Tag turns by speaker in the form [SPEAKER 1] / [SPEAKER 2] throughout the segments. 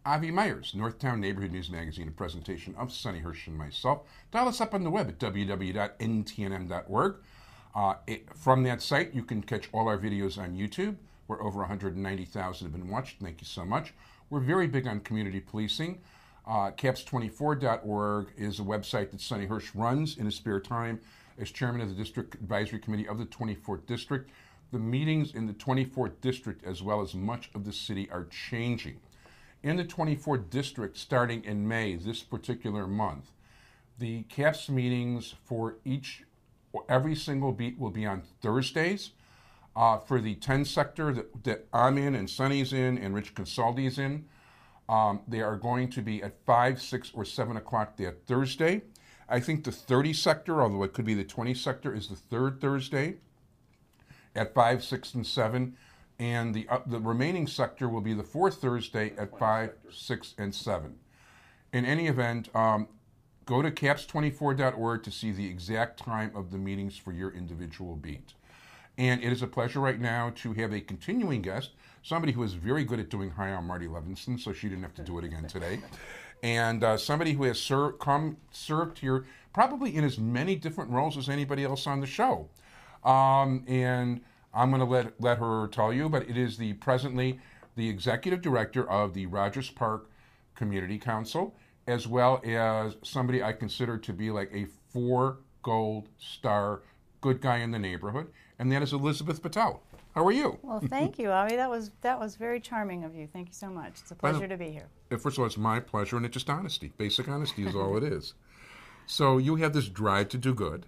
[SPEAKER 1] Avi Meyers, Northtown Neighborhood News Magazine, a presentation of Sonny Hirsch and myself. Dial us up on the web at www.ntnm.org. From that site, you can catch all our videos on YouTube, where over 190,000 have been watched. Thank you so much. We're very big on community policing. Caps24.org is a website that Sonny Hirsch runs in his spare time as chairman of the District Advisory Committee of the 24th District. The meetings in the 24th District, as well as much of the city, are changing. In the 24th District, starting in May, this particular month, the CAPS meetings for every single beat will be on Thursdays. For the 10 sector that I'm in and Sonny's in and Rich Consaldi's in, they are going to be at 5, 6, or 7 o'clock that Thursday. I think the 30 sector, although it could be the 20 sector, is the third Thursday at 5, 6, and 7. And the remaining sector will be the fourth Thursday at 5, 6, and 7. In any event, go to caps24.org to see the exact time of the meetings for your individual beat. And it is a pleasure right now to have a continuing guest, somebody who is very good at doing Hi, I'm Marty Levinson, so she didn't have to do it again today. And somebody who has served here probably in as many different roles as anybody else on the show. And I'm going to let her tell you, but it is presently the executive director of the Rogers Park Community Council, as well as somebody I consider to be like a 4 gold star good guy in the neighborhood, and that is Elizabeth Vitell. How are you?
[SPEAKER 2] Well, thank you, Avi. That was very charming of you. Thank you so much. It's a pleasure to be here.
[SPEAKER 1] First of all, it's my pleasure, and it's just honesty. Basic honesty is all it is. So you have this drive to do good.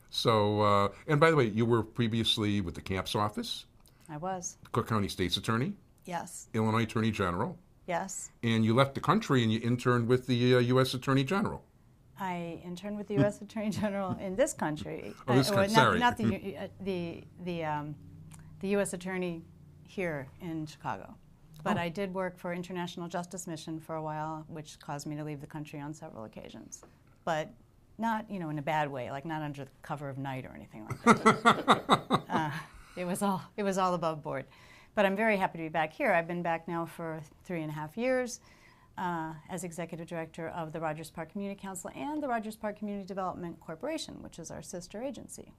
[SPEAKER 1] So, and by the way, you were previously with the CAPS office.
[SPEAKER 2] I was.
[SPEAKER 1] Cook County State's Attorney.
[SPEAKER 2] Yes.
[SPEAKER 1] Illinois Attorney General.
[SPEAKER 2] Yes. And
[SPEAKER 1] you left the country and you interned with the U.S. Attorney General.
[SPEAKER 2] I interned with the U.S. Attorney General in this country.
[SPEAKER 1] Oh, this country, sorry.
[SPEAKER 2] Not the U.S. Attorney here in Chicago. But I did work for International Justice Mission for a while, which caused me to leave the country on several occasions. But not, in a bad way, like not under the cover of night or anything like that. It was all above board. But I'm very happy to be back here. I've been back now for 3.5 years as executive director of the Rogers Park Community Council and the Rogers Park Community Development Corporation, which is our sister agency.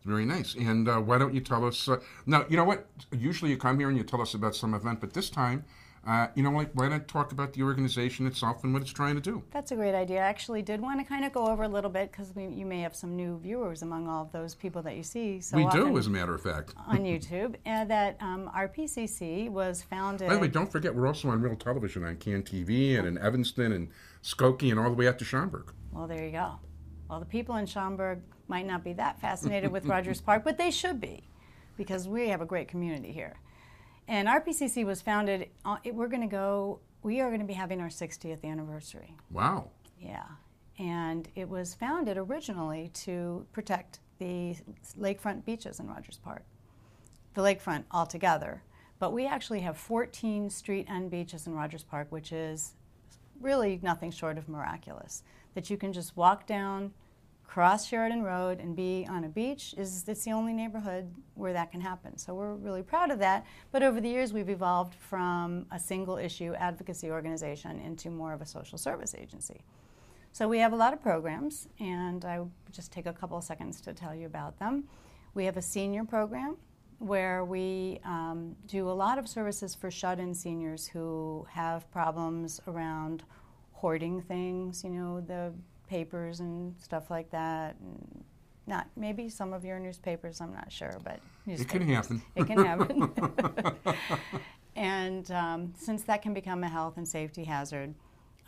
[SPEAKER 1] Very nice. And why don't you tell us, now, you know what, usually you come here and you tell us about some event, but this time, why not talk about the organization itself and what it's trying to do?
[SPEAKER 2] That's a great idea. I actually did want to kind of go over a little bit because you may have some new viewers among all of those people that you see so
[SPEAKER 1] we
[SPEAKER 2] often
[SPEAKER 1] do, as a matter of fact.
[SPEAKER 2] On YouTube. And that our PCC was founded...
[SPEAKER 1] By the way, don't forget, we're also on real television on CAN TV and in Evanston and Skokie and all the way out to Schaumburg.
[SPEAKER 2] Well, there you go. Well, the people in Schaumburg might not be that fascinated with Rogers Park, but they should be because we have a great community here. And RPCC was founded, we are going to be having our 60th anniversary.
[SPEAKER 1] Wow.
[SPEAKER 2] Yeah. And it was founded originally to protect the lakefront beaches in Rogers Park, the lakefront altogether. But we actually have 14 street and beaches in Rogers Park, which is really nothing short of miraculous. That you can just walk down, cross Sheridan Road and be on a beach, it's the only neighborhood where that can happen. So we're really proud of that. But over the years, we've evolved from a single issue advocacy organization into more of a social service agency. So we have a lot of programs, and I will just take a couple of seconds to tell you about them. We have a senior program where we do a lot of services for shut-in seniors who have problems around hoarding things, the papers and stuff like that. And not maybe some of your newspapers, I'm not sure, but
[SPEAKER 1] it can happen.
[SPEAKER 2] It can happen. And since that can become a health and safety hazard,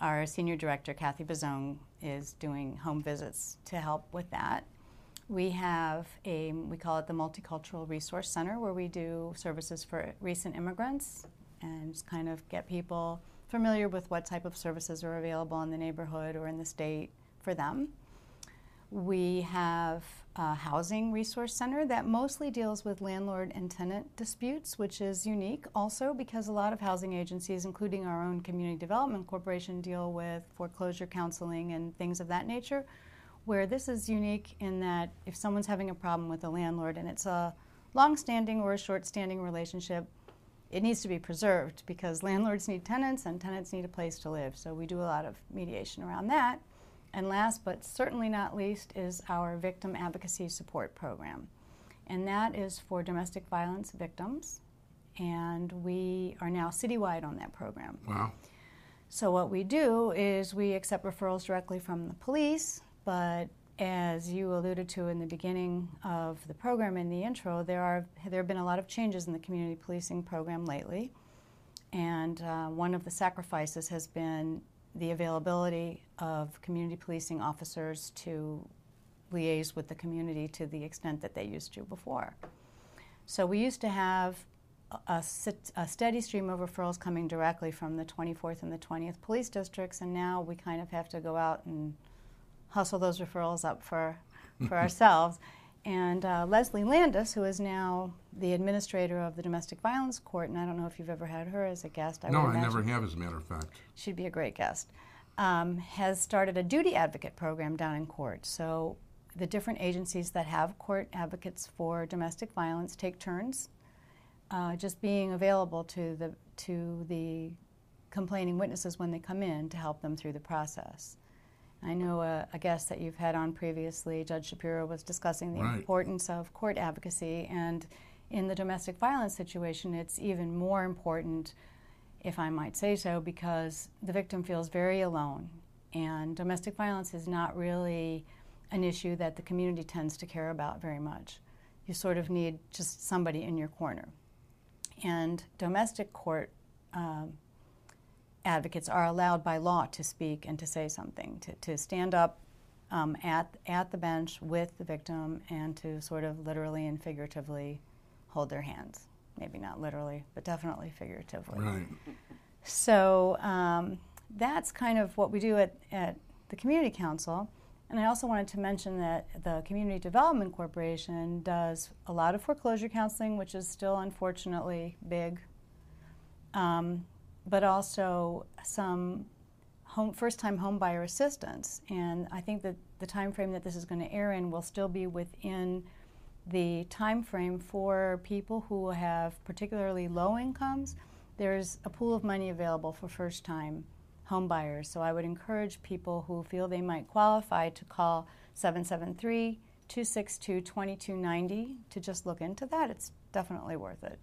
[SPEAKER 2] our senior director, Kathy Bazone, is doing home visits to help with that. We have we call it the Multicultural Resource Center, where we do services for recent immigrants and just kind of get people familiar with what type of services are available in the neighborhood or in the state for them. We have a housing resource center that mostly deals with landlord and tenant disputes, which is unique also because a lot of housing agencies, including our own Community Development Corporation, deal with foreclosure counseling and things of that nature, where this is unique in that if someone's having a problem with a landlord and it's a long-standing or a short-standing relationship, it needs to be preserved because landlords need tenants and tenants need a place to live. So we do a lot of mediation around that. And last but certainly not least is our victim advocacy support program. And that is for domestic violence victims. And we are now citywide on that program.
[SPEAKER 1] Wow.
[SPEAKER 2] So what we do is we accept referrals directly from the police, but as you alluded to in the beginning of the program in the intro, there have been a lot of changes in the community policing program lately. And one of the sacrifices has been the availability of community policing officers to liaise with the community to the extent that they used to before. So we used to have a steady stream of referrals coming directly from the 24th and the 20th police districts, and now we kind of have to go out and hustle those referrals up for ourselves. And Leslie Landis, who is now the administrator of the domestic violence court, and I don't know if you've ever had her as a guest.
[SPEAKER 1] No, I never have, as a matter of fact.
[SPEAKER 2] She'd be a great guest. Has started a duty advocate program down in court. So the different agencies that have court advocates for domestic violence take turns just being available to the complaining witnesses when they come in to help them through the process. I know a guest that you've had on previously, Judge Shapiro, was discussing the importance of court advocacy, and in the domestic violence situation it's even more important, if I might say so, because the victim feels very alone, and domestic violence is not really an issue that the community tends to care about very much. You sort of need just somebody in your corner. And domestic court advocates are allowed by law to speak and to say something, to stand up at the bench with the victim and to sort of literally and figuratively hold their hands. Maybe not literally, but definitely figuratively.
[SPEAKER 1] Right.
[SPEAKER 2] So that's kind of what we do at the Community Council. And I also wanted to mention that the Community Development Corporation does a lot of foreclosure counseling, which is still unfortunately big, but also some first-time home buyer assistance. And I think that the time frame that this is going to air in will still be within the time frame for people who have particularly low incomes. There's a pool of money available for first-time home buyers. So I would encourage people who feel they might qualify to call 773-262-2290 to just look into that. It's definitely worth it.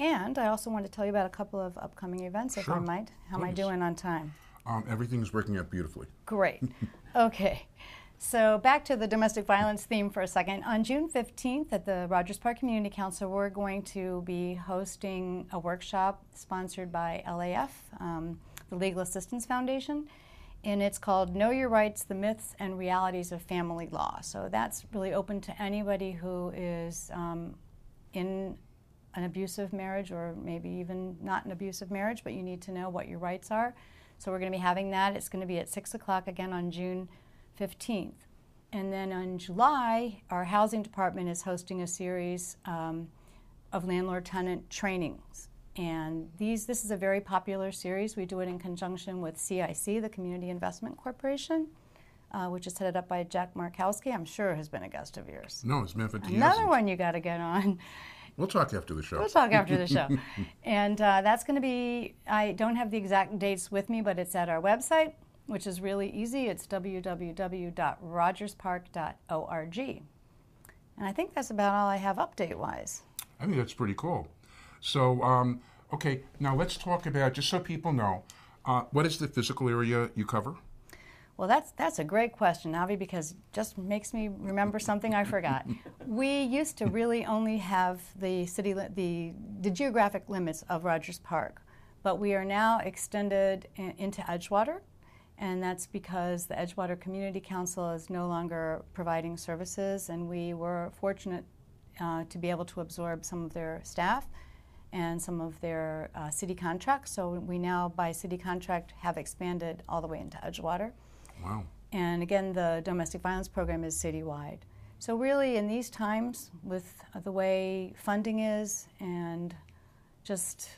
[SPEAKER 2] And I also want to tell you about a couple of upcoming events, if I might. How am I doing on time?
[SPEAKER 1] Everything's working out beautifully.
[SPEAKER 2] Great. Okay. So back to the domestic violence theme for a second. On June 15th at the Rogers Park Community Council, we're going to be hosting a workshop sponsored by LAF, the Legal Assistance Foundation, and it's called Know Your Rights, the Myths and Realities of Family Law. So that's really open to anybody who is in an abusive marriage or maybe even not an abusive marriage, but you need to know what your rights are. So we're going to be having that. It's going to be at 6 o'clock again on June 15th. And then in July, our housing department is hosting a series of landlord-tenant trainings. And this is a very popular series. We do it in conjunction with CIC, the Community Investment Corporation, which is headed up by Jack Markowski. I'm sure has been a guest of yours.
[SPEAKER 1] No, it's meant for
[SPEAKER 2] Another one you got to get on.
[SPEAKER 1] We'll talk after the show.
[SPEAKER 2] We'll talk after the show. And that's going to be, I don't have the exact dates with me, but it's at our website, which is really easy. It's www.rogerspark.org. And I think that's about all I have update-wise.
[SPEAKER 1] I think that's pretty cool. So, okay, now let's talk about, just so people know, what is the physical area you cover?
[SPEAKER 2] Well, that's a great question, Avi, because it just makes me remember something I forgot. We used to really only have the geographic limits of Rogers Park, but we are now extended into Edgewater, and that's because the Edgewater Community Council is no longer providing services, and we were fortunate to be able to absorb some of their staff and some of their city contracts. So we now, by city contract, have expanded all the way into Edgewater.
[SPEAKER 1] Wow.
[SPEAKER 2] And again, the domestic violence program is citywide. So really, in these times, with the way funding is and just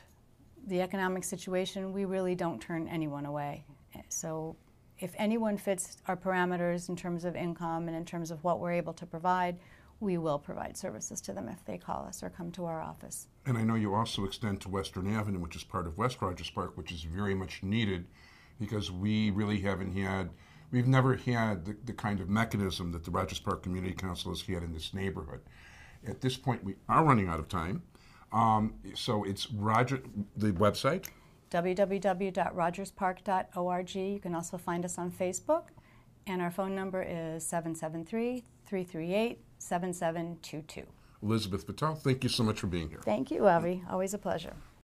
[SPEAKER 2] the economic situation, we really don't turn anyone away. So if anyone fits our parameters in terms of income and in terms of what we're able to provide, we will provide services to them if they call us or come to our office.
[SPEAKER 1] And I know you also extend to Western Avenue, which is part of West Rogers Park, which is very much needed because we've never had the kind of mechanism that the Rogers Park Community Council has had in this neighborhood. At this point, we are running out of time. So it's the website?
[SPEAKER 2] www.rogerspark.org. You can also find us on Facebook, and our phone number is 773-338-7722.
[SPEAKER 1] Elizabeth Vitell, thank you so much for being here.
[SPEAKER 2] Thank you, Avi. Always a pleasure.